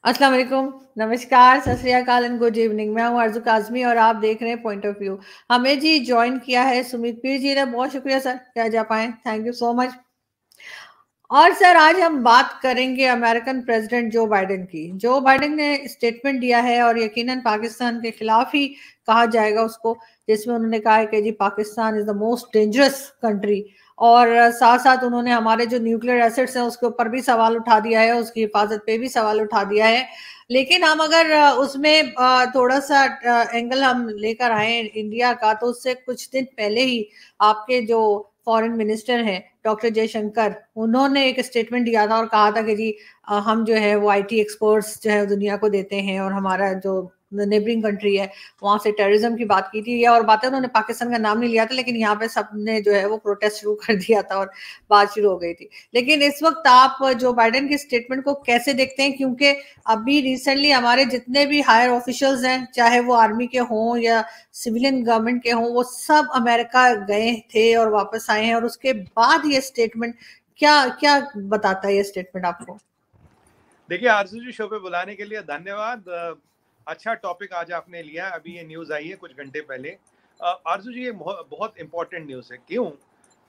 अस्सलाम वालेकुम, नमस्कार, सत श्री अकाल एंड गुड इवनिंग। मैं हूँ आरज़ू काज़मी और आप देख रहे हैं पॉइंट ऑफ व्यू। हमें जी जॉइन किया है सुमित पीर जी ने, बहुत शुक्रिया सर, क्या जा पाएँ, थैंक यू सो मच। और सर आज हम बात करेंगे अमेरिकन प्रेसिडेंट जो बाइडेन की। जो बाइडेन ने स्टेटमेंट दिया है और यकीनन पाकिस्तान के खिलाफ ही कहा जाएगा उसको, जिसमें उन्होंने कहा है कि जी Pakistan is the most dangerous country, और साथ साथ उन्होंने हमारे जो न्यूक्लियर एसेट्स हैं उसके ऊपर भी सवाल उठा दिया है, उसकी हिफाजत पे भी सवाल उठा दिया है। लेकिन हम अगर उसमें थोड़ा सा एंगल हम लेकर आए इंडिया का, तो उससे कुछ दिन पहले ही आपके जो फॉरेन मिनिस्टर हैं डॉक्टर जयशंकर, उन्होंने एक स्टेटमेंट दिया था और कहा था कि जी हम जो है वो आईटी एक्सपर्ट्स जो है दुनिया को देते हैं, और हमारा जो नेबरिंग कंट्री है वहां से टेररिज्म की बात की थी। और बातें उन्होंने पाकिस्तान का नाम नहीं लिया था, लेकिन यहाँ पे सबने जो है वो प्रोटेस्ट शुरू कर दिया था और बात शुरू हो गई थी। लेकिन इस वक्त आप जो बाइडेन के स्टेटमेंट को कैसे देखते हैं, क्योंकि अभी रिसेंटली हमारे जितने भी हायर ऑफिशियल्स हैं, चाहे वो आर्मी के हों या सिविलियन गवर्नमेंट के हों, वो सब अमेरिका गए थे और वापस आए हैं, और उसके बाद ये स्टेटमेंट क्या क्या बताता है ये स्टेटमेंट आपको? देखिए आरजू जी, शो पे बुलाने के लिए धन्यवाद। अच्छा टॉपिक आज आपने लिया। अभी ये न्यूज़ आई है कुछ घंटे पहले। आरजू जी, ये बहुत इंपॉर्टेंट न्यूज़ है। क्यों?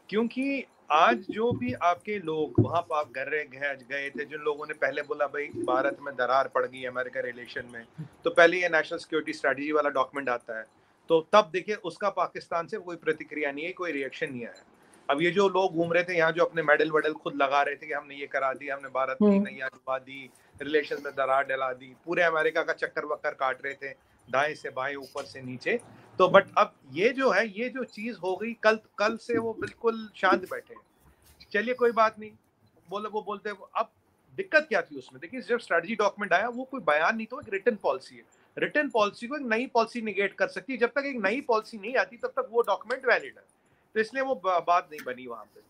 क्योंकि आज जो भी आपके लोग वहां पर गए थे, जिन लोगों ने पहले बोला भाई भारत में दरार पड़ गई अमेरिका रिलेशन में, तो पहले ये नेशनल सिक्योरिटी स्ट्रेटजी वाला डॉक्यूमेंट आता है, तो तब देखिए उसका पाकिस्तान से कोई प्रतिक्रिया नहीं है, कोई रिएक्शन नहीं आया। अब ये जो लोग घूम रहे थे यहाँ, जो अपने मेडल वेडल खुद लगा रहे थे कि हमने ये करा दी, हमने भारत की नैया डुबा दी, रिलेशन में दरार डला दी, पूरे अमेरिका का चक्कर वक्कर काट रहे थे, दाएं से बाएं ऊपर से नीचे। तो बट अब ये जो है, ये जो चीज हो गई, कल से वो बिल्कुल शांत बैठे। चलिए कोई बात नहीं, वो बोलते अब दिक्कत क्या थी उसमें? देखिए जब स्ट्रेटजी डॉक्यूमेंट आया, वो कोई बयान नहीं, तो एक रिटन पॉलिसी है। रिटन पॉलिसी को एक नई पॉलिसी निगेट कर सकती है। जब तक एक नई पॉलिसी नहीं आती तब तक वो डॉक्यूमेंट वैलिड है, तो इसलिए वो बात नहीं बनी वहां पे।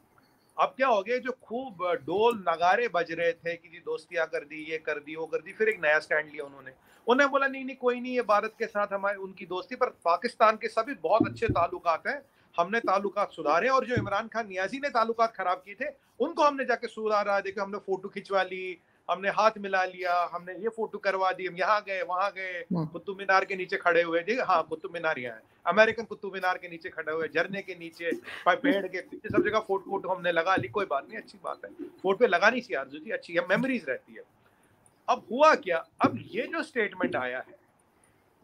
अब क्या हो गया, जो खूब डोल नगारे बज रहे थे कि जी दोस्तियां कर दी, ये कर दी, वो कर दी, फिर एक नया स्टैंड लिया उन्होंने। उन्हें बोला नहीं नहीं कोई नहीं, ये भारत के साथ हमारे उनकी दोस्ती, पर पाकिस्तान के सभी बहुत अच्छे ताल्लुकात हैं, हमने ताल्लुकात सुधारे, और जो इमरान खान नियाजी ने ताल्लुकात खराब किए थे उनको हमने जाके सुधारा। देखो हमने फोटो खिंचवा ली, हमने हाथ मिला लिया, हमने ये फोटो करवा दी, हम यहाँ गए वहां गए, कुतुब मीनार के नीचे खड़े हुए। देखिए हाँ, कुतुब मीनार यहाँ है, अमेरिकन कुतुब मीनार के नीचे खड़े हुए, झरने के नीचे, पेड़ के पीछे, सब जगह फोटो हमने लगा ली। कोई बात नहीं, अच्छी बात है, फोटो पे लगानी चाहिए आरजू जी, अच्छी है, मेमोरीज रहती है। अब हुआ क्या, अब ये जो स्टेटमेंट आया है,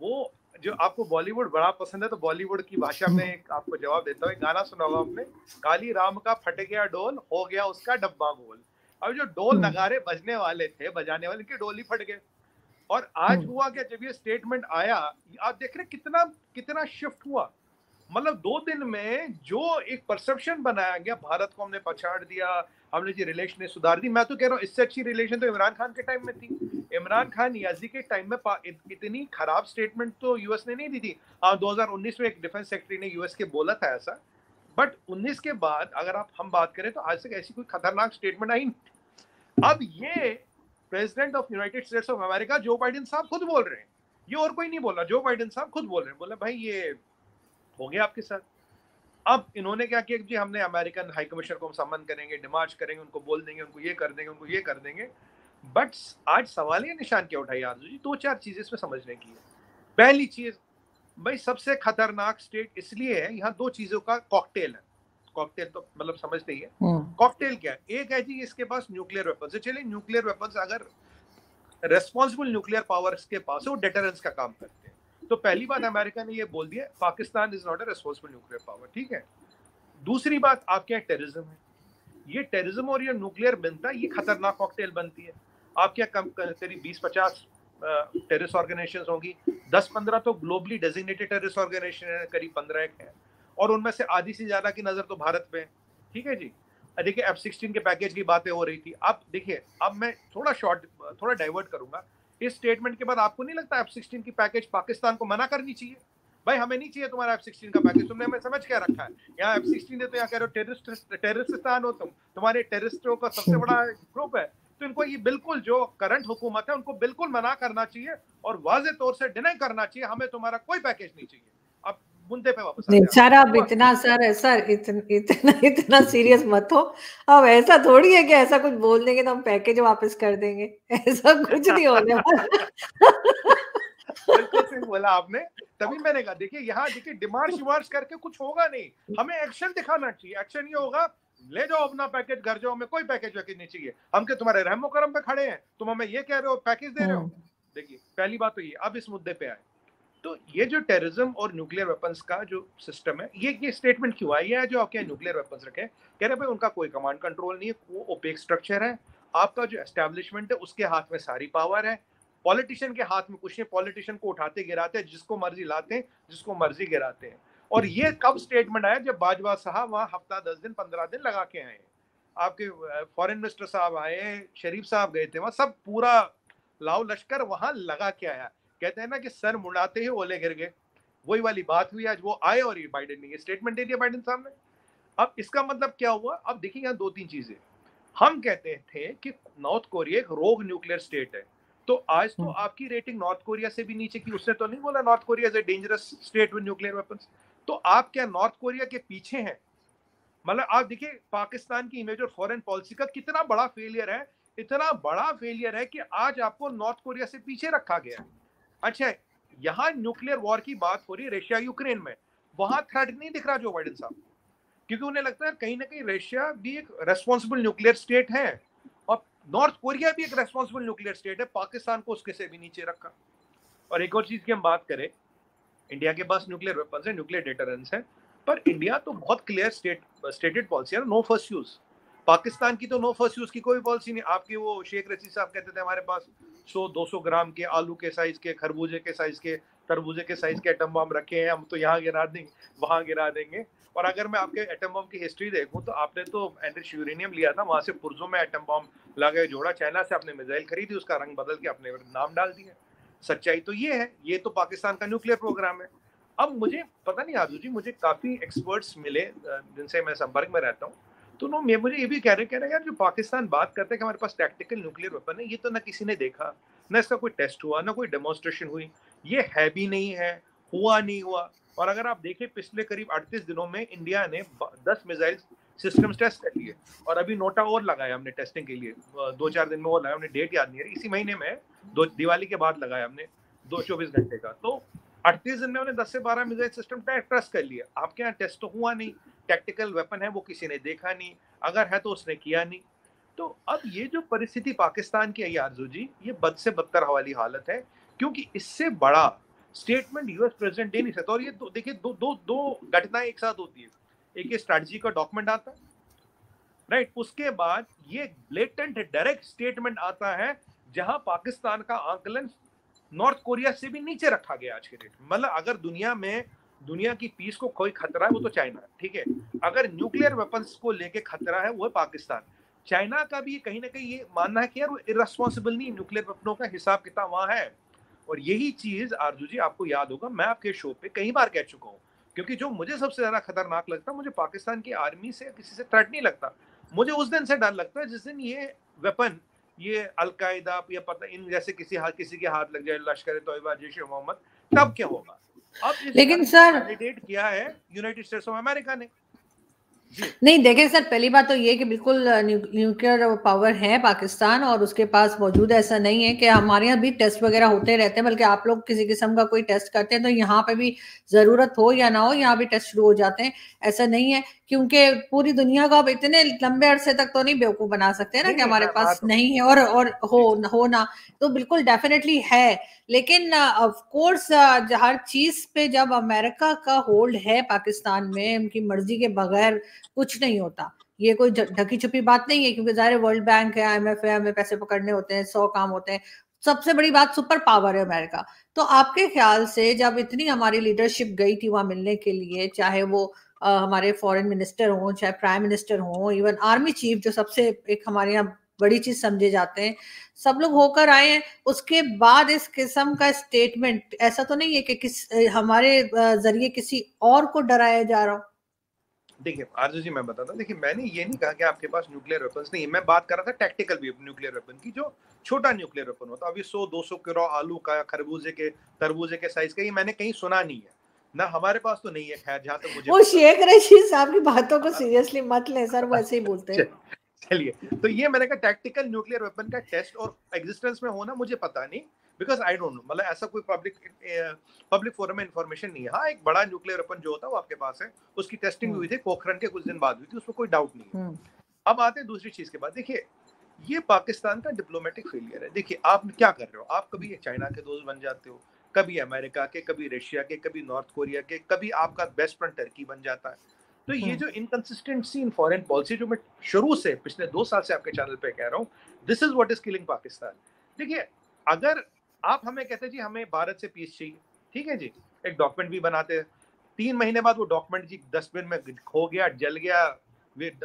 वो जो आपको बॉलीवुड बड़ा पसंद है, तो बॉलीवुड की भाषा में एक आपको जवाब देता हूँ। एक गाना सुना होगा आपने, काली राम का फट गया डोल, हो गया उसका डब्बा गोल। अब जो डोल नगारे बजने वाले थे, बजाने वाले, की डोल ही फट गए। और आज हुआ क्या, जब ये स्टेटमेंट आया, आप देख रहे कितना कितना शिफ्ट हुआ। मतलब 2 दिन में जो एक परसेप्शन बनाया गया, भारत को हमने पछाड़ दिया, हमने जी रिलेशन सुधार दी। मैं तो कह रहा हूँ इससे अच्छी रिलेशन तो इमरान खान के टाइम में थी। इमरान खान याजी के टाइम में इतनी खराब स्टेटमेंट तो यूएस ने नहीं दी थी। हाँ, 2019 में एक डिफेंस सेक्रेटरी ने यूएस के बोला था ऐसा, बट 19 के बाद अगर हम बात करें तो आज तक ऐसी कोई खतरनाक स्टेटमेंट आई नहीं। अब ये president of United states of America Joe Biden साहब खुद बोल रहे हैं, ये और कोई नहीं बोल रहा, जो बाइडेन साहब खुद बोल रहे हैं, बोले भाई ये हो गया आपके साथ। अब इन्होंने क्या किया कि हमने अमेरिकन हाई कमिश्नर को हम सम्मान करेंगे, डिमार्च करेंगे, उनको बोल देंगे, उनको ये कर देंगे, उनको ये कर देंगे। बट आज सवाल ये निशान क्या उठाई आरजू जी, 2-4 चीजें इसमें समझने की है। पहली चीज, भाई सबसे खतरनाक स्टेट इसलिए है, यहाँ 2 चीजों का कॉकटेल है। कॉकटेल तो मतलब समझते ही है। कॉकटेल क्या है? एक है जी इसके पास न्यूक्लियर वेपन्स है। चलिए न्यूक्लियर वेपन्स अगर रेस्पॉन्सिबल न्यूक्लियर पावर्स के पास है, वो डेटरेंस का काम करते हैं। तो पहली बात अमेरिका ने ये बोल दिया, Pakistan is not a responsible nuclear power, ठीक है। दूसरी बात, आपके यहाँ टेररिज्म है, ये टेररिज्म और ये न्यूक्लियर बनता है, ये खतरनाक कॉकटेल बनती है। आपके यहाँ करीब 20-50 टेररिस्ट ऑर्गेनाइजेशन होंगी, 10-15 तो ग्लोबली डेजिग्नेटेड टेररिस्ट ऑर्गेनाइजेशन है, करीब 15 है, और उनमें से आधी से ज्यादा की नजर तो भारत पे है, ठीक है जी। देखिए F-16 के पैकेज की बातें हो रही थी। अब देखिए, अब मैं थोड़ा डाइवर्ट करूंगा। इस स्टेटमेंट के बाद आपको नहीं लगता F-16 की पैकेज पाकिस्तान को मना करनी चाहिए? भाई हमें नहीं चाहिए तुम्हारा F-16 का पैकेज, तुमने हमें समझ क्या रखा है? यहाँ F-16 दे तो यहाँ कह रहे हो टेररिस्तान हो तुम, तुम्हारे टेररिस्टों का सबसे बड़ा ग्रुप है। तो इनको ये बिल्कुल, जो करंट हुकूमत है उनको बिल्कुल मना करना चाहिए और वाज़े तौर से डिनाई करना चाहिए, हमें तुम्हारा कोई पैकेज नहीं चाहिए। अब मुद्दे पे वापस नहीं आते हैं। सर, अब इतना सर इतना सीरियस मत हो। अब ऐसा थोड़ी है कि ऐसा कुछ बोल देंगे तो हम पैकेज वापस कर देंगे, ऐसा कुछ नहीं होने वाला। बिल्कुल सही बोला आपने। तभी मैंने कहा देखिए यहाँ देखिए डिमांड शिमार्श करके कुछ होगा नहीं, हमें एक्शन दिखाना चाहिए। एक्शन ये होगा, ले जाओ अपना पैकेज घर जाओ, हमें कोई पैकेज वैकेज नहीं चाहिए, हम के तुम्हारे रहमो करम पे खड़े हैं, तुम हमें ये कह रहे हो पैकेज दे रहे हो। देखिए पहली बात तो ये। अब इस मुद्दे पे आए तो ये जो टेररिज्म और न्यूक्लियर वेपन्स का जो सिस्टम है, ये स्टेटमेंट क्यों आई है जो आपके न्यूक्लियर वेपन्स रखे, कह रहे भाई उनका कोई कमांड कंट्रोल नहीं है, वो ओपेक स्ट्रक्चर है, आपका जो एस्टेब्लिशमेंट है उसके हाथ में सारी पावर है, पॉलिटिशियन के हाथ में कुछ नहीं, पॉलिटिशियन को उठाते गिराते हैं, जिसको मर्जी लाते हैं, जिसको मर्जी गिराते हैं। और ये कब स्टेटमेंट आया, जब बाजवा साहब वहां हफ्ता 10 दिन 15 दिन लगा के आए, आपके फॉरेन मिनिस्टर साहब आए, शरीफ साहब गए थे वहां, सब पूरा लाओ लश्कर वहां लगा के आया। कहते हैं ना कि सर मुड़ाते ही ओले गिर गए, वही वाली बात हुई। आज वो आए और ये बाइडेन ने ये स्टेटमेंट दे दिया बाइडेन साहब ने। अब इसका मतलब क्या हुआ, अब देखिए यहाँ 2-3 चीजें। हम कहते थे कि नॉर्थ कोरिया एक रोग न्यूक्लियर स्टेट है, तो आज तो आपकी रेटिंग नॉर्थ कोरिया से भी नीचे की। उसने तो नहीं बोला north Korea is a dangerous state with nuclear weapons. तो आप क्या नॉर्थ कोरिया के पीछे हैं? मतलब आप देखिए पाकिस्तान की इमेज और फॉरेन पॉलिसी का कितना बड़ा फेलियर है, इतना बड़ा फेलियर है कि आज आपको नॉर्थ कोरिया से पीछे रखा गया है। अच्छा, यहाँ न्यूक्लियर वॉर की बात हो रही है रशिया यूक्रेन में, वहां थ्रेट नहीं दिख रहा जो बाइडेन साहब, क्योंकि उन्हें लगता है कहीं ना कहीं रशिया भी एक रेस्पॉन्सिबल न्यूक्लियर स्टेट है और नॉर्थ कोरिया भी एक रेस्पॉन्सिबल न्यूक्लियर स्टेट है, पाकिस्तान को उसके से भी नीचे रखा। और एक और चीज की हम बात करें, इंडिया के पास न्यूक्लियर वेपन्स है, न्यूक्लियर डेटरेंस है, पर इंडिया तो बहुत क्लियर स्टेटेड पॉलिसी है, नो फर्स्ट यूज। पाकिस्तान की तो नो फर्स्ट यूज की कोई पॉलिसी नहीं। आपके वो शेख रशीद साहब कहते थे हमारे पास 100-200 ग्राम के आलू के साइज के, खरबूजे के साइज के, तरबूजे के साइज के एटम बम रखे हैं, हम तो यहाँ गिरा देंगे वहां गिरा देंगे। और अगर मैं आपके एटम बम की हिस्ट्री देखूं तो आपने तो एनरिच यूरेनियम लिया था, वहां से पुर्जों में एटम बम लगा जोड़ा, चाइना से आपने मिसाइल खरीदी, उसका रंग बदल के अपने नाम डाल दिया। सच्चाई तो ये है, ये तो पाकिस्तान का न्यूक्लियर प्रोग्राम है। अब मुझे पता नहीं आजू जी, मुझे काफी एक्सपर्ट्स मिले जिनसे मैं संपर्क में रहता हूँ, तो मुझे ये भी कह रहे यार जो पाकिस्तान बात करते हैं कि हमारे पास टैक्टिकल न्यूक्लियर वेपन है, ये तो ना किसी ने देखा, ना इसका कोई टेस्ट हुआ, ना कोई डेमोन्स्ट्रेशन हुई, ये है भी नहीं है, हुआ नहीं हुआ। और अगर आप देखें पिछले करीब 38 दिनों में इंडिया ने 10 मिसाइल सिस्टम्स टेस्ट कर लिए, और अभी नोटा और लगाया हमने टेस्टिंग के लिए, 2-4 दिन में और लगाया, हमने डेट याद नहीं है, इसी महीने में दिवाली के बाद लगाया हमने 24 घंटे का। तो 38 दिन में हमने 10 से 12 मिसाइल सिस्टम टेस्ट कर लिया। आपके यहाँ टेस्ट तो हुआ नहीं, टैक्टिकल वेपन है वो किसी ने देखा नहीं, अगर है तो उसने किया नहीं। तो अब ये जो परिस्थिति पाकिस्तान की है आरजू जी, ये बद से बदतर वाली हालत है, क्योंकि इससे बड़ा स्टेटमेंट यूएस प्रेसिडेंट दे नहीं सकता। और ये देखिए दो घटनाएं एक साथ होती है, एक ये स्ट्रैटेजी का डॉक्यूमेंट आता है, राइट, उसके बाद ये ब्लेटेंट डायरेक्ट स्टेटमेंट आता है जहां पाकिस्तान का आंकलन नॉर्थ कोरिया से भी नीचे रखा गया आज के डेट में। मतलब अगर दुनिया की पीस को कोई खतरा है वो तो चाइना है, ठीक है, अगर न्यूक्लियर वेपन्स को लेके खतरा है वो है पाकिस्तान। चाइना का भी कहीं ना कहीं ये मानना है कि यार वो इररेस्पॉन्सिबल नहीं, न्यूक्लियर वेपनों का हिसाब किताब वहां है। और यही चीज आरजू जी आपको याद होगा, मैं आपके शो पे कई बार कह चुका हूँ, क्योंकि जो मुझे सबसे ज्यादा खतरनाक लगता, मुझे पाकिस्तान की आर्मी से किसी से थ्रेट नहीं लगता, मुझे उस दिन से डर लगता है जिस दिन ये वेपन, ये अलकायदा या पता इन जैसे किसी के हाथ लग जाए, लश्कर तोयबा, जैश ए मोहम्मद, तब क्या होगा। अब इस लेकिन सर वैलिडेट किया है यूनाइटेड स्टेट्स ऑफ अमेरिका ने। नहीं देखें सर, पहली बात तो ये कि बिल्कुल न्यूक्लियर पावर है पाकिस्तान और उसके पास मौजूद है। ऐसा नहीं है कि हमारे यहाँ भी टेस्ट वगैरह होते रहते हैं, बल्कि आप लोग किसी किस्म का कोई टेस्ट करते हैं तो यहाँ पे भी जरूरत हो या ना हो यहाँ भी टेस्ट शुरू हो जाते हैं। ऐसा नहीं है, क्योंकि पूरी दुनिया को आप इतने लंबे अरसे तक तो नहीं बेवकूफ बना सकते ना कि हमारे पास नहीं है और हो ना, तो बिल्कुल डेफिनेटली है। लेकिन ऑफ कोर्स हर चीज पे जब अमेरिका का होल्ड है पाकिस्तान में, उनकी मर्जी के बगैर कुछ नहीं होता। ये कोई ढकी छुपी बात नहीं है, क्योंकि जाहिर वर्ल्ड बैंक है, IMF है, हमें पैसे पकड़ने होते हैं, 100 काम होते हैं। सबसे बड़ी बात सुपर पावर है अमेरिका। तो आपके ख्याल से जब इतनी हमारी लीडरशिप गई थी वहां मिलने के लिए, चाहे वो हमारे फॉरेन मिनिस्टर हो, चाहे प्राइम मिनिस्टर हो, इवन आर्मी चीफ जो सबसे एक हमारे यहाँ बड़ी चीज समझे जाते हैं, सब लोग होकर आए हैं, उसके बाद इस किस्म का स्टेटमेंट, ऐसा तो नहीं है कि हमारे जरिए किसी और को डराया जा रहा हो? देखिए आरजू जी मैं बताता हूँ, देखिए मैंने ये नहीं कहा कि आपके पास न्यूक्लियर वेपन्स नहीं है, मैं बात कर रहा था टैक्टिकल न्यूक्लियर वेपन की, जो छोटा न्यूक्लियर वेपन होता है। अभी 100-200 किलो आलू का, खरबूजे के, तरबूजे के साइज का, ये मैंने कहीं सुना नहीं है। ना हमारे पास तो नहीं है, खैर जहां तक मुझे वो शेख रशीद साहब की बातों को सीरियसली मत लें सर, वो ऐसे ही बोलते हैं। चलिए, तो ये मैंने कहा टैक्टिकल न्यूक्लियर वेपन का टेस्ट और एग्जिस्टेंस में होना मुझे पता नहीं, बिकॉज आई डोंट नो, मतलब ऐसा कोई पब्लिक फोरम में इंफॉर्मेशन नहीं है। हाँ, एक बड़ा न्यूक्लियर वेपन जो होता है वो आपके पास है, उसकी टेस्टिंग हुई थी पोखरण के कुछ दिन बाद हुई थी, उसमें कोई डाउट नहीं है। अब आते हैं दूसरी चीज के बाद, देखिए ये पाकिस्तान का डिप्लोमेटिक फेलियर है। देखिए आप क्या कर रहे हो, आप कभी चाइना के दोस्त बन जाते हो, कभी अमेरिका के, कभी रशिया के, कभी नॉर्थ कोरिया के, कभी आपका बेस्ट फ्रेंड टर्की बन जाता है। तो ये जो इनकंसिस्टेंसी इन फॉरेन पॉलिसी जो मैं शुरू से पिछले 2 साल से आपके चैनल पे कह रहा हूँ, this is what is killing Pakistan. देखिए अगर आप हमें कहते जी हमें भारत से पीस चाहिए, ठीक है जी, एक डॉक्यूमेंट भी बनाते हैं, 3 महीने बाद वो डॉक्यूमेंट जी डस्टबिन में खो गया, जल गया,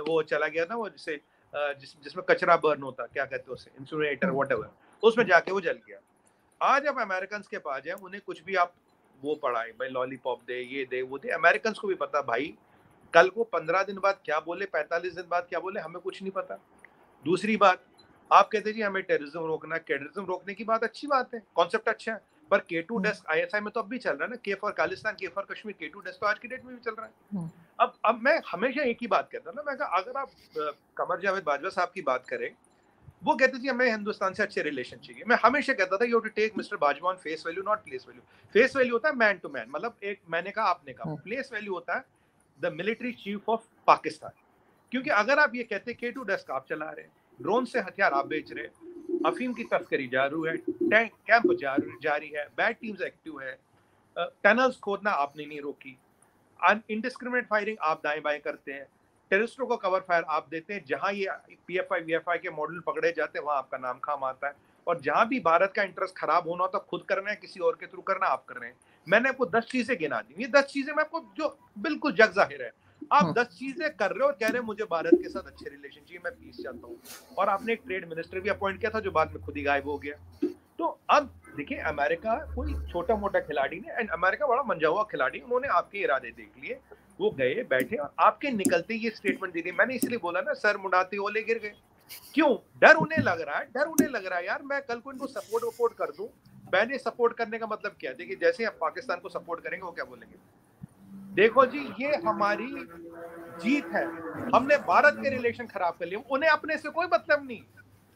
वो चला गया ना, वो जिसे जिसमें कचरा बर्न होता, क्या कहते हैं उसे, इंसिनरेटर व्हाटएवर, उसमें जाके वो जल गया। आज आप अमेरिकन के पास जाए, उन्हें कुछ भी आप वो पढ़ाए, भाई लॉलीपॉप दे, ये दे, वो दे, अमेरिकन को भी पता भाई कल को 15 दिन बाद क्या बोले, 45 दिन बाद क्या बोले, हमें कुछ नहीं पता। दूसरी बात, आप कहते जी हमें टेररिज्म रोकना, टेररिज्म रोकने की बात अच्छी बात है, कॉन्सेप्ट अच्छा है, पर K2 डेस्क ISI में तो अब भी चल रहा है ना, K for Khalistan, K for Kashmir, K2 desk तो आज की डेट में भी चल रहा है। अब मैं हमेशा एक ही बात कहता हूँ ना, मैं कहा अगर आप कमर जावेद बाजवा साहब की बात करें, वो कहते थे हमें हिंदुस्तान से अच्छे रिलेशन चाहिए। मैं हमेशा कहता था you have to take mister Bajwa on face value, not place value. Face value होता है मैन टू मैन, मतलब एक मैंने कहा आपने कहा। प्लेस वैल्यू होता है the military chief of Pakistan. क्योंकि अगर आप ये कहते K2 डेस्क आप चला रहे हैं, ड्रोन से हथियार आप बेच रहे हैं, अफीम की तस्करी जारी है, टैंक कैंप जारी है, बैड टीम्स एक्टिव है, टनल्स खोदना आपने नहीं रोकी, इनडिस्क्रिमिनेट फायरिंग आप दाएं बाएं करते हैं, टेररिस्टों को कवर फायर आप देते हैं, जहां ये PFI VFI के मॉडल पकड़े जाते हैं वहां आपका नाम खाम आता है, और जहां भी भारत का इंटरेस्ट खराब होना तो खुद करना है, किसी और के थ्रू करना आप कर रहे हैं। मैंने आपको 10 चीजें गिना दी, ये 10 चीजें मैं आपको जो बिल्कुल जग जाहिर है, आप 10 चीजें कर रहे हो और कह रहे हो मुझे भारत के साथ अच्छे रिलेशन चाहिए, मैं पीस चाहता हूँ, और आपने एक ट्रेड मिनिस्टर भी अपॉइंट किया था जो बाद में खुद ही गायब हो गया। तो अब देखिए अमेरिका कोई छोटा मोटा खिलाड़ी नहीं, एंड अमेरिका बड़ा मंजा हुआ खिलाड़ी, उन्होंने आपके इरादे देख लिए, वो गए बैठे और आपके निकलते ये स्टेटमेंट दे दी। मैंने इसलिए बोला ना सर मुंडाते ओले गिर गए, क्यों? डर उन्हें लग रहा है, डर उन्हें लग रहा है यार मैं कल को इनको सपोर्ट कर दूं। मैंने सपोर्ट करने का मतलब क्या, देखिए जैसे आप पाकिस्तान को सपोर्ट करेंगे वो क्या बोलेंगे, देखो जी ये हमारी जीत है, हमने भारत के रिलेशन खराब कर लिए। उन्हें अपने से कोई मतलब नहीं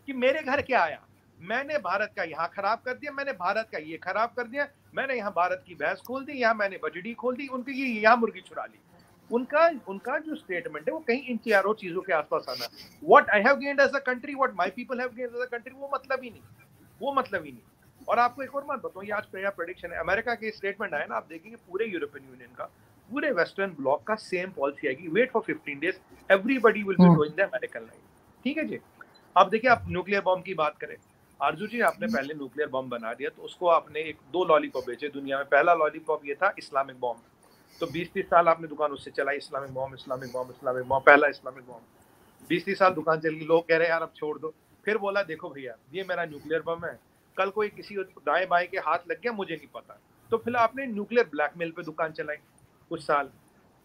कि मेरे घर क्या आया, मैंने भारत का यहाँ खराब कर दिया, मैंने भारत का ये खराब कर दिया, मैंने यहाँ भारत की भैंस खोल दी, यहाँ मैंने बजड़ी खोल दी, उनकी ये यहाँ मुर्गी चुरा ली। उनका जो स्टेटमेंट है वो कहीं इन चारों चीजों के आसपास आना, what I have gained as a country, what my people have gained as a country, वो मतलब ही नहीं। और आपको एक और बात बताऊं, ये आज प्रेडिक्शन है, अमेरिका के स्टेटमेंट आए ना, आप देखेंगे पूरे यूरोपियन यूनियन का, पूरे वेस्टर्न ब्लॉक का सेम पॉलिसी आएगी, wait for 15 days, everybody will be doing the American line. ठीक है जी। अब देखिए आप न्यूक्लियर बॉम्ब की बात करें, आरजू जी आपने पहले न्यूक्लियर बॉम्ब बना दिया तो उसको आपने 2 लॉलीपॉप बेचे दुनिया में। पहला लॉलीपॉप ये था इस्लामिक बॉम्ब, तो 20-30 साल आपने दुकान उससे चलाई, इस्लामिक बॉम्ब, पहला इस्लामिक बॉम्ब, 20-30 साल दुकान चली, लोग कह रहे हैं यार अब छोड़ दो। फिर बोला देखो भैया ये मेरा न्यूक्लियर बम है, कल कोई किसी दाएं बाएं के हाथ लग गया मुझे नहीं पता, तो फिर आपने न्यूक्लियर ब्लैकमेल पे दुकान चलाई कुछ साल।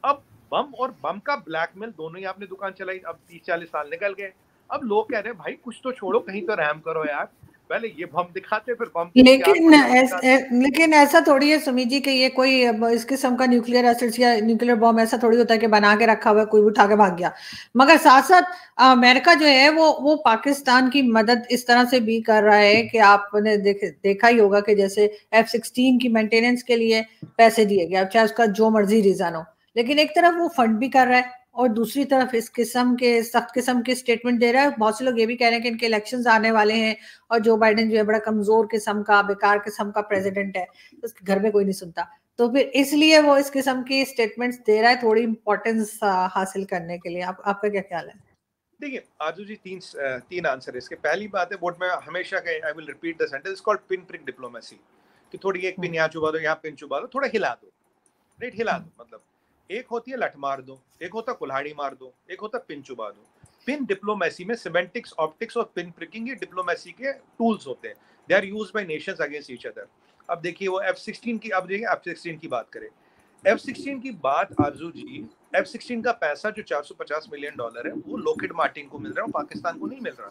अब बम और बम का ब्लैकमेल दोनों ही आपने दुकान चलाई, अब 30-40 साल निकल गए। अब लोग कह रहे हैं भाई कुछ तो छोड़ो, कहीं तो रहम करो यार, पहले ये बम दिखाते फिर बम। लेकिन ऐसा थोड़ी है सुमित जी कि ये कोई इस किस्म का न्यूक्लियर एसिड्स या न्यूक्लियर बॉम्ब ऐसा थोड़ी होता है कि बना के रखा हुआ है कोई उठा के भाग गया। मगर साथ साथ अमेरिका जो है वो पाकिस्तान की मदद इस तरह से भी कर रहा है कि आपने देखा ही होगा कि जैसे F-16 की मेंटेनेंस के लिए पैसे दिए गए, चाहे उसका जो मर्जी रीजन हो, लेकिन एक तरफ वो फंड भी कर रहा है और दूसरी तरफ इस किस्म के सख्त किस्म के स्टेटमेंट दे रहा है। बहुत से लोग ये भी कह रहे हैं कि इनके इलेक्शंस आने वाले हैं और जो बाइडेन जो है बड़ा कमजोर किस्म का, बेकार किस्म का प्रेसिडेंट है, तो उसके घर में कोई नहीं सुनता, तो फिर इसलिए वो इस किस्म की स्टेटमेंट्स दे रहा है थोड़ी इंपॉर्टेंस हासिल करने के लिए। आपका क्या ख्याल है? देखिए आरजू जी तीन आंसर है इसके। पहली बात है व्हाट मैं हमेशा I will repeat the sentence called pin prick diplomacy, कि थोड़ी एक पिन यहाँ चुबा दो, यहाँ पिन चुबा दो, थोड़ा हिला दो, राइट, हिला दो। मतलब एक होती है लठ मार दो, एक होता है कुल्हाड़ी मार दो, एक होता है पिन चुबा दो। पिन डिप्लोमेसी में सिमेंटिक्स, ऑप्टिक्स और पिन प्रिकिंग ये डिप्लोमेसी के टूल्स होते हैं, they are used by nations against each other. अब देखिए वो F-16 की, अब देखिए F-16 की बात करें, F-16 की बात आरजू जी, F-16 का पैसा जो $450 मिलियन है वो लॉकहीड मार्टिन को मिल रहा है, पाकिस्तान को नहीं मिल रहा।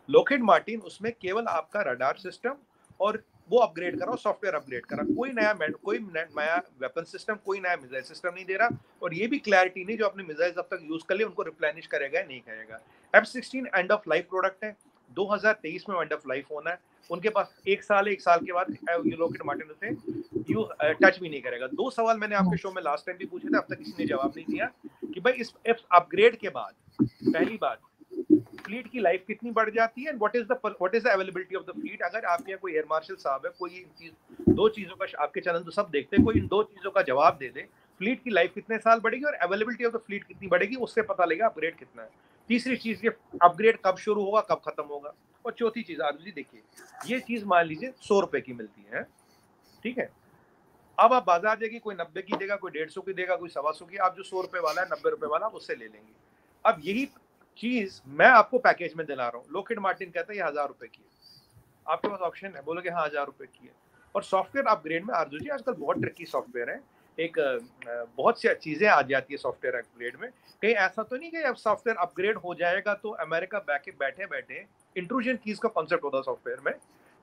लॉकहीड मार्टिन उसमें केवल आपका रडार सिस्टम और वो अपग्रेड करा, सॉफ्टवेयर अपग्रेड करा, कोई नया वेपन सिस्टम, कोई नया मिसाइल सिस्टम नहीं दे रहा, और ये भी क्लैरिटी नहीं जो अपने मिसाइल अब तक यूज कर लिए उनको रिप्लेनिश करेगा नहीं करेगा। F-16 end of life product है, 2023 में एंड ऑफ लाइफ होना है, उनके पास एक साल के बाद ये लॉकहीड मार्टिन उसे टच भी नहीं करेगा। 2 सवाल मैंने आपके शो में लास्ट टाइम भी पूछे थे, अब तक किसी ने जवाब नहीं दिया कि भाई इस अपग्रेड के बाद पहली बात फ्लीट की लाइफ कितनी बढ़ जाती है, what is the availability of the fleet. अगर आपके यहाँ कोई एयर मार्शल साहब है, कोई दो चीजों का, आपके चैनल तो सब देखते हैं, कोई इन 2 चीजों का जवाब दे दे, फ्लीट की लाइफ कितने साल बढ़ेगी और अवेलेबिलिटी ऑफ द फ्लीट कितनी बढ़ेगी, उससे पता लगेगा अपग्रेड कितना है। तीसरी चीज, ये अपग्रेड कब शुरू होगा, कब खत्म होगा। और चौथी चीज आरजू जी देखिए, ये चीज मान लीजिए 100 रुपए की मिलती है, ठीक है, अब आप बाजार जाएगी, कोई 90 की देगा, कोई 150 की देगा, कोई 125 की, आप जो 100 रुपए वाला है, 90 रुपए वाला, आप उससे ले लेंगे। अब यही चीज मैं आपको पैकेज में दिला रहा हूँ, लॉकहीड मार्टिन कहता है ये 1000 रुपए की है, आपके पास ऑप्शन है, बोलोगे हाँ 1000 रुपए की है। और सॉफ्टवेयर अपग्रेड में आरजू जी आजकल बहुत ट्रिकी सॉफ्टवेयर है, एक बहुत सी चीजें आ जाती है सॉफ्टवेयर अपग्रेड में। कहीं ऐसा तो नहीं कि अब सॉफ्टवेयर अपग्रेड हो जाएगा तो अमेरिका बैठे बैठे इंट्रूजन कीज का कॉन्सेप्ट होता है सॉफ्टवेयर में,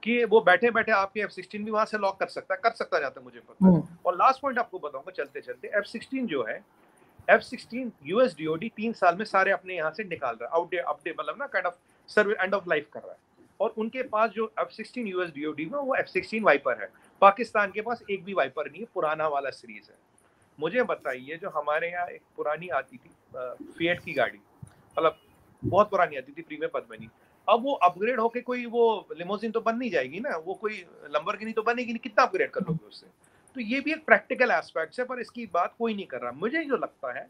कि वो बैठे बैठे आपके F-16 भी वहां से लॉक कर सकता जाता है, मुझे पता है। और लास्ट पॉइंट आपको बताऊंगा चलते चलते, F-16 जो है, F-16 US DoD 3 साल में सारे अपने यहाँ से निकाल रहा है, अपडेट मतलब ना kind of service end of life कर रहा है। और उनके पास जो F-16 US DoD में वो F-16 वाइपर है, पाकिस्तान के पास एक भी वाइपर नहीं है, पुराना वाला सीरीज है। मुझे बताइए, जो हमारे यहाँ एक पुरानी आती थी फिएट की गाड़ी, मतलब बहुत पुरानी आती थी, प्रीमियर पद्मिनी, अब वो अपग्रेड होके कोई वो लिमोजिन तो बन नहीं जाएगी ना, वो कोई लंबरगिनी तो बनेगी नहीं, कितना अपग्रेड कर लोगे उससे। तो ये भी एक प्रैक्टिकल एस्पेक्ट है, पर इसकी बात कोई नहीं कर रहा। मुझे जो लगता है,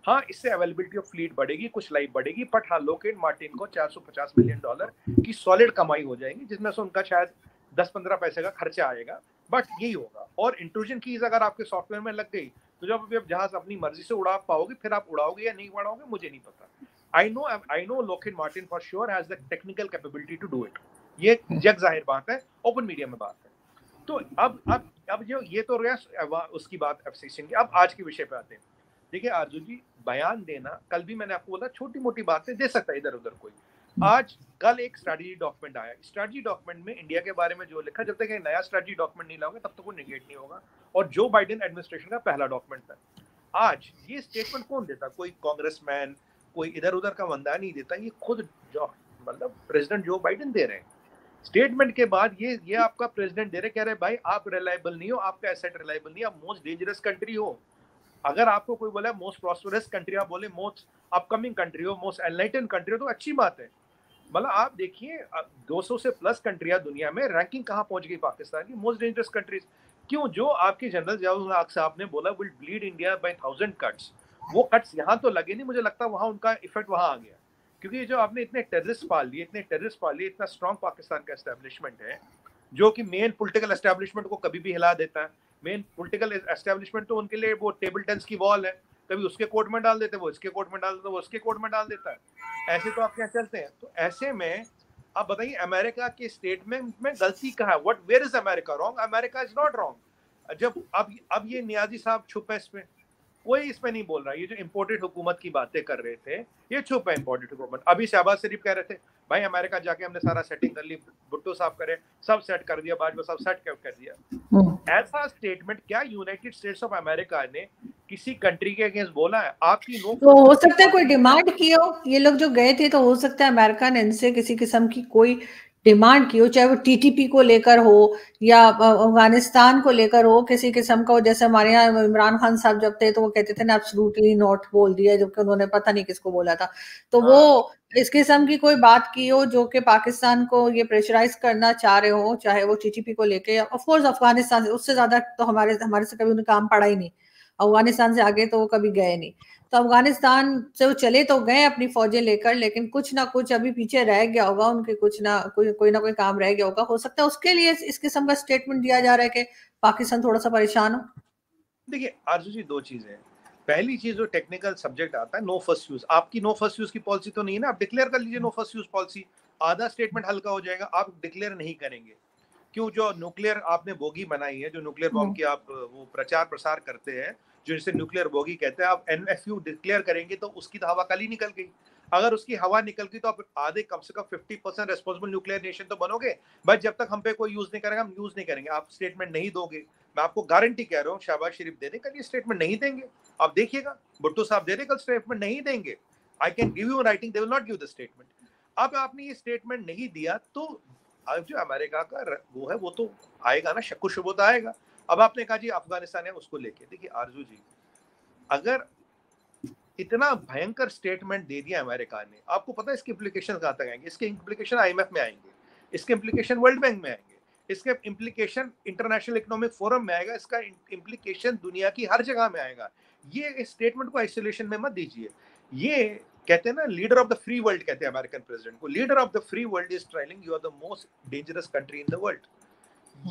हाँ इससे अवेलेबिलिटी ऑफ फ्लीट बढ़ेगी, कुछ लाइफ बढ़ेगी, बट हाँ लॉकहीड मार्टिन को $450 मिलियन की सॉलिड कमाई हो जाएगी, जिसमें से उनका शायद 10-15 पैसे का खर्चा आएगा, बट यही होगा। और इंट्रूजन कीज अगर आपके सॉफ्टवेयर में लग गई तो जब आप जहाज अपनी मर्जी से उड़ा पाओगे, फिर आप उड़ाओगे या नहीं उड़ाओगे मुझे नहीं पता। I know Lockheed Martin for sure has the technical capability to do it. ये जग जाहिर बात है, ओपन मीडिया में बात है। तो अब जो ये तो रहा उसकी बात F-16 की। अब आज के विषय पे आते हैं। देखिए आरजू जी, बयान देना, कल भी मैंने आपको बोला छोटी मोटी बातें दे सकता है इधर उधर कोई। आज कल एक स्ट्रेटजी डॉक्यूमेंट आया, स्ट्रेटजी डॉक्यूमेंट में इंडिया के बारे में जो लिखा, जब तक एक नया स्ट्रेटजी डॉक्यूमेंट नहीं लाओगे तब तक वो निगेट नहीं होगा, और जो बाइडेन एडमिनिस्ट्रेशन का पहला डॉक्यूमेंट है। आज ये स्टेटमेंट कौन देता, कोई कांग्रेसमैन, कोई इधर उधर का बंदा नहीं देता, ये खुद जो मतलब प्रेसिडेंट जो बाइडेन दे रहे हैं। स्टेटमेंट के बाद ये आपका प्रेसिडेंट दे रहे, कह रहे भाई आप रिलायबल नहीं हो, आपका एसेट रिलायबल नहीं, आप मोस्ट डेंजरस कंट्री हो। अगर आपको कोई बोला मोस्ट प्रॉस्परस कंट्री, आप बोले मोस्ट अपकमिंग कंट्री हो, मोस्ट एनलाइटेंड कंट्री हो, तो अच्छी बात है। मतलब आप देखिए 200 से प्लस कंट्रियां दुनिया में, रैंकिंग कहाँ पहुंच गई पाकिस्तान की, मोस्ट डेंजरस कंट्रीज। क्यों? जो आपके जनरल जवाहर लाल साहब ने बोला will bleed India by 1000 cuts, वो कट्स यहाँ तो लगे नहीं, मुझे लगता है वहां उनका इफेक्ट वहां आ गया। क्योंकि जो आपने इतने टेररिस्ट पाल लिए, इतना स्ट्रॉन्ग पाकिस्तान का एस्टेब्लिशमेंट है, जो कि मेन पॉलिटिकल एस्टेब्लिशमेंट को कभी भी हिला देता है। मेन पॉलिटिकल एस्टेब्लिशमेंट तो उनके लिए वो टेबल टेनिस की बॉल है, कभी उसके कोर्ट में डाल देते, वो इसके कोर्ट में डाल देते, वो उसके कोर्ट में डाल देता है। ऐसे तो आपके यहाँ चलते हैं। तो ऐसे में आप बताइए अमेरिका के स्टेटमेंट में गलती कहाँ है? What, where is America wrong? America is not wrong. जब अब ये नियाजी साहब छुप है इसमें, कोई इसमें नहीं बोल रहा। ये जो इम्पोर्टेड हुकूमत की बातें कर रहे थे, ये चुप है इम्पोर्टेड हुकूमत। अभी शहबाज शरीफ कह रहे थे भाई अमेरिका जाके हमने सारा सेटिंग कर ली, भुट्टो साहब करे, सब सेट कर दिया, बाद में सब सेट कर दिया। ऐसा स्टेटमेंट क्या यूनाइटेड स्टेट्स ऑफ अमेरिका ने किसी कंट्री के अगेंस्ट बोला है? आपकी नो तो हो सकता है कोई डिमांड की हो, ये लोग जो गए थे, तो हो सकता है अमेरिका ने इनसे किसी किस्म की कोई डिमांड की हो, चाहे वो टीटीपी को लेकर हो या अफगानिस्तान को लेकर हो, किसी किस्म का हो। जैसे हमारे यहाँ इमरान खान साहब जब थे तो वो कहते थे ना एब्सोल्युटली नॉट बोल दिया, जबकि उन्होंने पता नहीं किसको बोला था। तो वो इस किस्म की कोई बात की हो जो कि पाकिस्तान को ये प्रेशराइज करना चाह रहे हो, चाहे वो टीटीपी को लेके, ऑफ कोर्स अफगानिस्तान से, उससे ज्यादा तो हमारे से कभी उन्हें काम पड़ा ही नहीं, अफगानिस्तान से आगे तो वो कभी गए नहीं। तो अफगानिस्तान से वो चले तो गए अपनी फौजें लेकर, लेकिन कुछ ना कुछ अभी पीछे रह गया होगा, उनके कुछ ना कोई ना कोई काम रह गया होगा। हो सकता है उसके लिए इस किस्म का स्टेटमेंट दिया जा रहा है कि पाकिस्तान थोड़ा सा परेशान हो। देखिए आरजू जी, दो चीजें। पहली चीज जो टेक्निकल सब्जेक्ट आता है, नो फर्स्ट यूज। आपकी नो फर्स्ट यूज की पॉलिसी तो नहीं है ना, आप डिक्लेयर कर लीजिए नो फर्स्ट यूज पॉलिसी, आधा स्टेटमेंट हल्का हो जाएगा। आप डिक्लेयर नहीं करेंगे, क्यों? जो न्यूक्लियर आपने बोगी बनाई है, जो न्यूक्लियर बॉम्ब की आप वो प्रचार प्रसार करते हैं, जो जिसे न्यूक्लियर बोगी कहते हैं, आप NFU डिक्लेयर करेंगे तो उसकी तो हवा कल ही निकल गई। अगर उसकी हवा निकल गई तो आप आधे कम से कम 50% रेस्पॉन्सिबल न्यूक्लियर नेशन तो बनोगे। बट जब तक हम पे कोई यूज नहीं करेगा हम यूज नहीं करेंगे। आप स्टेटमेंट नहीं दोगे, मैं आपको गारंटी कह रहा हूँ, शहबाज शरीफ दे दे कल ये स्टेटमेंट नहीं देंगे, आप देखिएगा। भुट्टो साहब दे दे कल स्टेटमेंट नहीं देंगे। I can give you writing, they will not give the statement. अब आपने ये स्टेटमेंट नहीं दिया तो अब जो अमेरिका का वो है वो तो आएगा ना, शक्को शुबो तो आएगा। अब आपने कहा जी अफगानिस्तान है उसको लेके, देखिए आरजू जी, अगर इतना भयंकर स्टेटमेंट दे दिया अमेरिका ने, आपको पता है इसके इम्प्लीकेशन कहां तक आएंगे? इसके इम्प्लीकेशन आईएमएफ में आएंगे, इसके इम्प्लीकेशन वर्ल्ड बैंक में आएंगे, इसके इम्प्लीकेशन इंटरनेशनल इकोनॉमिक फोरम में आएगा, इसका इम्प्लीकेशन दुनिया की हर जगह में आएगा। ये इस स्टेटमेंट को आइसोलेशन में मत दीजिए। ये कहते हैं ना leader of the free world, कहते हैं अमेरिकन प्रेसिडेंट को, leader of the free world is trailing you are the most dangerous country in the world.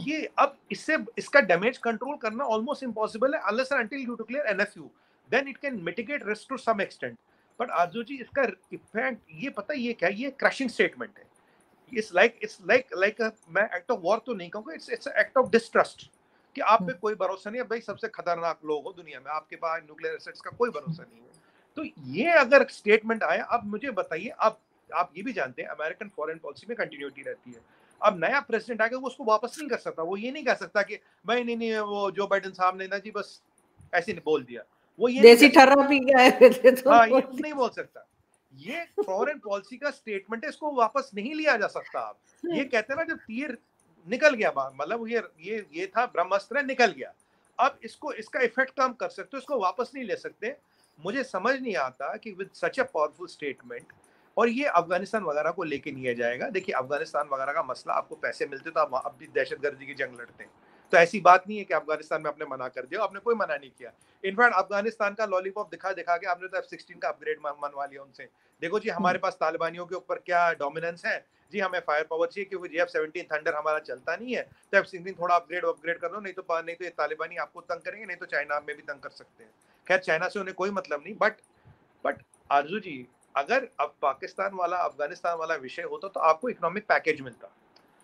ये अब इससे इसका डैमेज कंट्रोल करना ऑलमोस्ट इम्पॉसिबल है unless and until you declare NFU, then it can mitigate risk to some extent. But आजू जी इसका effect ये पता है ये क्या, ये क्रशिंग स्टेटमेंट है। इट्स लाइक मैं एक्ट ऑफ वॉर तो नहीं कहूंगा, इट्स एक्ट ऑफ डिस्ट्रस्ट कि आप पे कोई भरोसा नहीं है। भाई सबसे खतरनाक लोग हो दुनिया में, आपके पास न्यूक्लियर एसेट्स का कोई भरोसा नहीं है। तो ये अगर स्टेटमेंट आया, अब मुझे बताइए, अब आप ये भी जानते हैं अमेरिकन फॉरेन पॉलिसी में कंटिन्यूटी रहती है। अब नया प्रेसिडेंट आएगा वो उसको वापस नहीं कर सकता। वो ये नहीं कह सकता कि भाई नहीं वो जो बाइडेन साहब ने ना जी बस ऐसे नहीं बोल दिया, वो ये देसी ठर्रा पी गया है तो हाँ ये नहीं बोल सकता। ये फॉरेन पॉलिसी का स्टेटमेंट है, इसको वापस नहीं लिया जा सकता। आप ये कहते हैं ना जब तीर निकल गया, मतलब ये था ब्रह्मास्त्र निकल गया, अब इसको इसका इफेक्ट कम कर सकते हो, इसको वापस नहीं ले सकते। मुझे समझ नहीं आता कि with such a powerful statement, और ये अफगानिस्तान वगैरह को लेके नहीं जाएगा। देखिए अफगानिस्तान वगैरह का मसला, आपको पैसे मिलते तो आप अब भी दहशतगर्दी की जंग लड़ते हैं, तो ऐसी बात नहीं है कि अफगानिस्तान में आपने मना कर दिया, आपने कोई मना नहीं किया। इनफैक्ट अफगानिस्तान का लॉलीपॉप दिखा दिखा के आपने तो F-16 का अपग्रेड मनवा लिया उनसे। देखो जी हमारे पास तालिबानियों के ऊपर क्या डोमिनेंस है जी, हमें फायर पावर चाहिए क्योंकि जी F-17 थंडर हमारा चलता नहीं है, तो F-16 थोड़ा अपग्रेड कर दो, नहीं तो ये तालिबानी आपको तंग करेंगे, नहीं तो चाइना में भी तंग कर सकते हैं। खैर चाइना से उन्हें कोई मतलब नहीं, बट आरजू जी अगर अब पाकिस्तान वाला अफगानिस्तान वाला विषय होता तो आपको इकोनॉमिक पैकेज मिलता,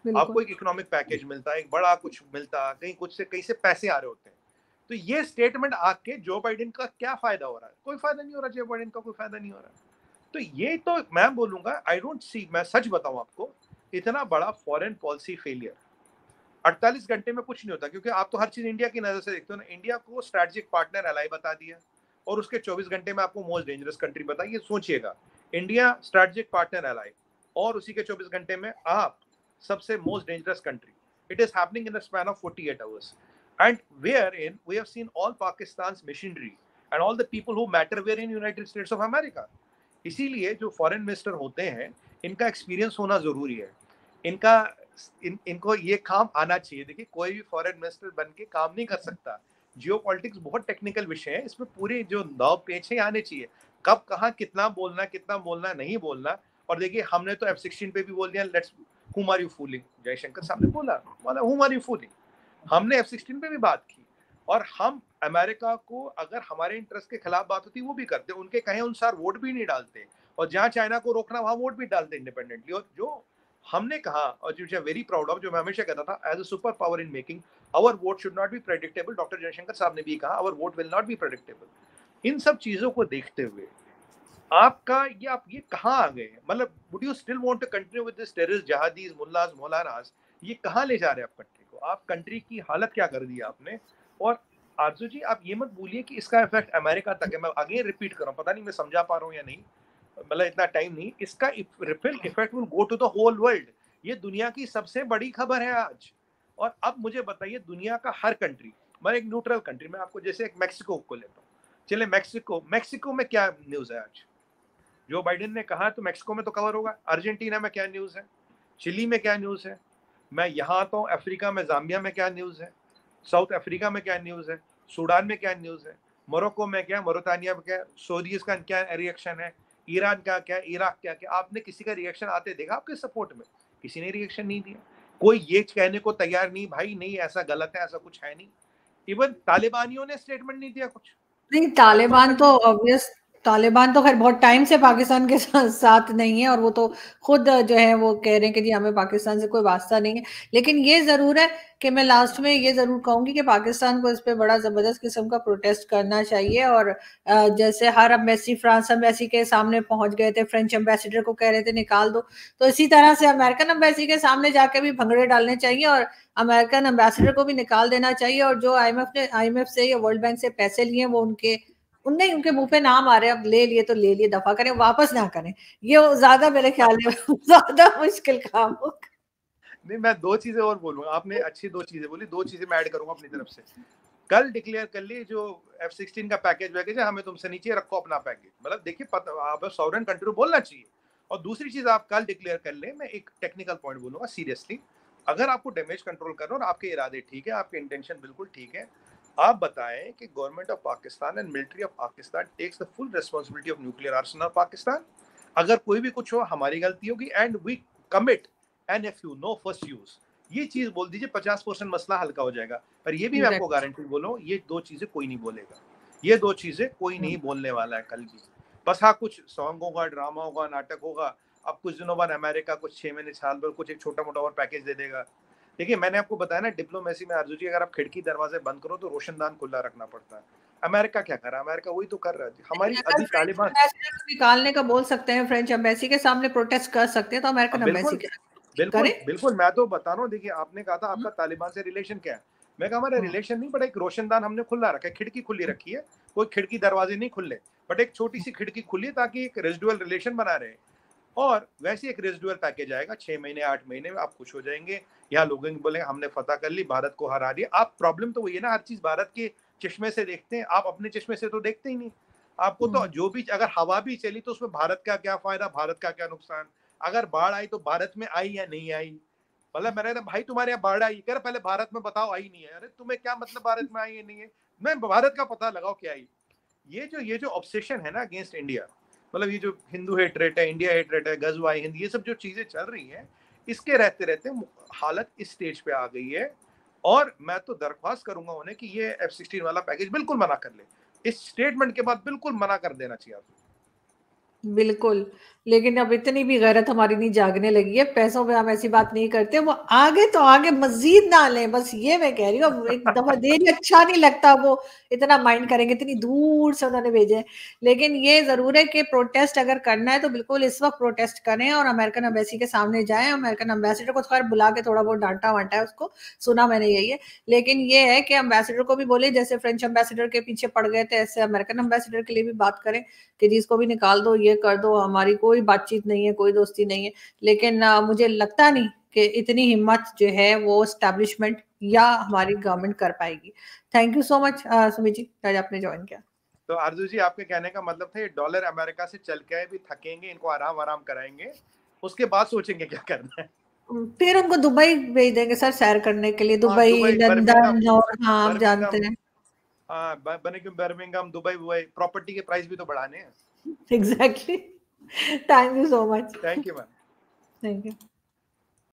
आपको एक इकोनॉमिक पैकेज मिलता, एक बड़ा कुछ मिलता, कहीं से पैसे आ रहे होते हैं। तो ये स्टेटमेंट आके जो बाइडेन का क्या फायदा हो रहा है? कोई फायदा नहीं हो रहा, जो बाइडेन का कोई फायदा नहीं हो रहा। तो ये तो मैं बोलूंगा, आई डोंट सी, मैं सच बताऊं आपको, इतना बड़ा फॉरेन पॉलिसी फेलियर 48 घंटे में कुछ नहीं होता, क्योंकि आप तो हर चीज इंडिया की नजर से देखते हो ना। इंडिया को स्ट्रेटेजिक पार्टनर एलाई बता दिया और उसके 24 घंटे में आपको मोस्ट डेंजरस कंट्री बताइए। सोचिएगा, इंडिया स्ट्रेटेजिक पार्टनर एलाई और उसी के 24 घंटे में आप सबसे most dangerous country. It is happening in the span of 48 hours, and wherein we have seen all Pakistan's machinery and all the people who matter were in United States of America. इसीलिए जो foreign minister होते हैं इनका experience होना जरूरी है, इनको ये काम आना चाहिए। देखिए कोई भी फॉरेन मिनिस्टर बन के काम नहीं कर सकता, जियोपॉलिटिक्स बहुत टेक्निकल विषय है, इसमें पूरे जो दाव पेच है आने चाहिए, कब कहाँ कितना बोलना नहीं बोलना। और देखिए हमने तो F-16 पे भी बोल दिया, let's whom are you fooling, Jaishankar साहब ने बोला whom are you fooling। हमने F-16 पे भी बात की, और हम अमेरिका को अगर हमारे इंटरेस्ट के खिलाफ बात होती वो भी करते, उनके कहे अनुसार वोट भी नहीं डालते, और जहां चाइना को रोकना वहां वोट भी डालते इंडिपेंडेंटली। और जो हमने कहा और जो वेरी प्राउड ऑफ, जो मैं हमेशा कहता था, as a super power in making our vote should not be predictable. Doctor Jaishankar साहब ने भी कहा our vote will not be predictable. इन सब चीजों को देखते हुए आपका ये आप ये कहाँ आ गए? मतलब would you still want to continue with this terrorist jihadis mullahs maulanas? ये कहाँ ले जा रहे हैं आप कंट्री को? आप कंट्री की हालत क्या कर दी आपने? और आरजू जी आप ये मत भूलिए कि इसका इफेक्ट अमेरिका तक है। मैं अगेन रिपीट कर रहा हूँ, पता नहीं मैं समझा पा रहा हूँ या नहीं, मतलब इतना टाइम नहीं, इसका ripple effect will go to the whole world. ये दुनिया की सबसे बड़ी खबर है आज। और अब मुझे बताइए दुनिया का हर कंट्री, मैं एक न्यूट्रल कंट्री, मैं आपको जैसे एक मैक्सिको को लेता हूँ, चले मैक्सिको में क्या न्यूज है आज? जो बाइडेन ने कहा तो मैक्सिको में तो कवर होगा। अर्जेंटीना में क्या न्यूज है? चिली में क्या न्यूज है? मैं यहाँ आता हूँ अफ्रीका में, जाम्बिया में क्या न्यूज है? साउथ अफ्रीका में क्या न्यूज है? सूडान में क्या न्यूज है? मोरक्को में क्या, मोरितानिया में क्या, सऊदीज का क्या रिएक्शन है, ईरान का क्या, इराक क्या क्या? आपने किसी का रिएक्शन आते देखा आपके सपोर्ट में? किसी ने रिएक्शन नहीं दिया। कोई ये कहने को तैयार नहीं भाई नहीं ऐसा गलत है, ऐसा कुछ है नहीं। इवन तालिबानियों ने स्टेटमेंट नहीं दिया कुछ। नहीं, तालिबान तो ऑब्वियस तालिबान तो खैर बहुत टाइम से पाकिस्तान के साथ नहीं है, और वो तो खुद जो है वो कह रहे हैं कि जी हमें पाकिस्तान से कोई वास्ता नहीं है। लेकिन ये जरूर है कि मैं लास्ट में ये जरूर कहूंगी कि पाकिस्तान को इस पे बड़ा जबरदस्त किस्म का प्रोटेस्ट करना चाहिए। और जैसे हर एम्बेसी, फ्रांस एम्बेसी के सामने पहुंच गए थे, फ्रेंच एम्बेसडर को कह रहे थे निकाल दो, तो इसी तरह से अमेरिकन एम्बेसी के सामने जाके भी भंगड़े डालने चाहिए और अमेरिकन एम्बेसडर को भी निकाल देना चाहिए। और जो आईएमएफ से या वर्ल्ड बैंक से पैसे लिए वो उनके मुंह पे नाम आ रहे हैं, अब ले लिए तो ले लिए, दफा करें, वापस ना करें। ये ज्यादा मेरे ख्याल में ज्यादा मुश्किल काम होगा। नहीं, मैं दो चीजें और बोलूंगा, आपने अच्छी दो चीजें बोली, दो चीजें मैं ऐड करूंगा अपनी तरफ से। कल डिक्लेयर कर ली जो F-16 का पैकेज वैकेज है, हमें तुमसे नीचे रखो अपना पैकेज, मतलब देखिए आप सॉवरेन कंट्री को बोलना चाहिए। और दूसरी चीज आप कल डिक्लेयर कर ले, मैं एक टेक्निकल पॉइंट बोलूंगा सीरियसली, अगर आपको डैमेज कंट्रोल करना और आपके इरादे ठीक है, आपके इंटेंशन बिल्कुल ठीक है, आप बताएं कि government of Pakistan and military of Pakistan takes the full responsibility of nuclear arsenal of Pakistan. अगर कोई भी कुछ हो हमारी गलती होगी, and we commit NFU no first use, ये चीज बोल दीजिए, 50% मसला हल्का हो जाएगा। पर ये भी मैं आपको गारंटी बोलूं, ये दो चीजें कोई नहीं बोलेगा, ये दो चीजें कोई नहीं बोलने वाला है कल भी। बस हाँ, कुछ सॉन्ग होगा, ड्रामा होगा, नाटक होगा। अब कुछ दिनों बाद अमेरिका कुछ 6 महीने साल भर कुछ एक छोटा मोटा और पैकेज दे देगा। देखिए मैंने आपको बताया ना, डिप्लोमेसी में आरजू जी, अगर आप खिड़की दरवाजे बंद करो तो रोशनदान खुला रखना पड़ता है। अमेरिका क्या कर रहा है? अमेरिका वही तो कर रहा है। हमारी अभी तालिबान निकालने का बोल सकते हैं, फ्रेंच एम्बेसी के सामने प्रोटेस्ट कर सकते हैं, तो अमेरिकन एम्बेसी के बिल्कुल बिल्कुल, मैं तो बता रहा हूँ। देखिए आपने कहा था आपका तालिबान से रिलेशन क्या है, मैं कहा हमारा रिलेशन नहीं, बट एक रोशनदान हमने खुला रखा है, खिड़की खुली रखी है, कोई खिड़की दरवाजे नहीं खुले, बट एक छोटी सी खिड़की खुली है ताकि एक रेजिडुअल रिलेशन बना रहे। और वैसे एक रेजिडुअल पैकेज आएगा 6 महीने 8 महीने में, आप खुश हो जाएंगे। यहाँ लोग बोलेंगे हमने फतह कर ली, भारत को हरा दिया। आप प्रॉब्लम तो वही है ना, हर चीज भारत के चश्मे से देखते हैं, आप अपने चश्मे से तो देखते ही नहीं। आपको तो जो भी, अगर हवा भी चली तो उसमें भारत का क्या फायदा, भारत का क्या नुकसान। अगर बाढ़ आई तो भारत में आई या नहीं आई, मतलब मैंने कहा भाई तुम्हारे यहाँ बाढ़ आई, कह रहे पहले भारत में बताओ आई नहीं है। अरे तुम्हें क्या मतलब भारत में आई है नहीं है, मैं भारत का पता लगाओ क्या आई। ये जो ऑब्सेशन है ना अगेंस्ट इंडिया, मतलब ये जो हिंदू हेटरेट है, इंडिया हेटरेट है, गजवाई हिंद, ये सब जो चीजें चल रही हैं, इसके रहते रहते हालत इस स्टेज पे आ गई है। और मैं तो दरख्वास्त करूंगा उन्हें कि ये F-16 वाला पैकेज बिल्कुल मना कर ले, इस स्टेटमेंट के बाद बिल्कुल मना कर देना चाहिए आपको। बिल्कुल, लेकिन अब इतनी भी गैरत हमारी नहीं जागने लगी है, पैसों पे हम ऐसी बात नहीं करते। वो आगे तो आगे मजीद ना लें, बस ये मैं कह रही हूँ। एक दफा देरी अच्छा नहीं लगता, वो इतना माइंड करेंगे, इतनी दूर से उन्होंने भेजे। लेकिन ये जरूर है कि प्रोटेस्ट अगर करना है तो बिल्कुल इस वक्त प्रोटेस्ट करें और अमेरिकन एम्बेसी के सामने जाएं। अमेरिकन एम्बेसडर को खैर बुला के थोड़ा बहुत डांटा वांटा है उसको, सुना मैंने यही है। लेकिन ये है कि एम्बेसडर को भी बोले, जैसे फ्रेंच एम्बेसडर के पीछे पड़ गए थे, ऐसे अमेरिकन एम्बेसडर के लिए भी बात करें कि जी इसको भी निकाल दो, ये कर दो, हमारी कोई बातचीत नहीं है, कोई दोस्ती नहीं है। लेकिन मुझे लगता नहीं कि इतनी हिम्मत जो है वो एस्टैब्लिशमेंट या हमारी गवर्नमेंट कर पाएगी। Thank you so much Sumit ji, आज आपने ज्वाइन किया। तो आरजू जी, आपके कहने का मतलब था ये डॉलर अमेरिका से चल के भी थकेंगे, इनको आराम आराम कराएंगे, उसके बाद सोचेंगे क्या करना है। फिर उनको दुबई भेज देंगे सर सैर करने के लिए, दुबई, लंदन, और हाँ आप जानते हैं, बर्मिंघम, दुबई, प्रॉपर्टी के प्राइस भी तो बढ़ाने हैं। Exactly. Thank you so much. Thank you ma'am. Thank you.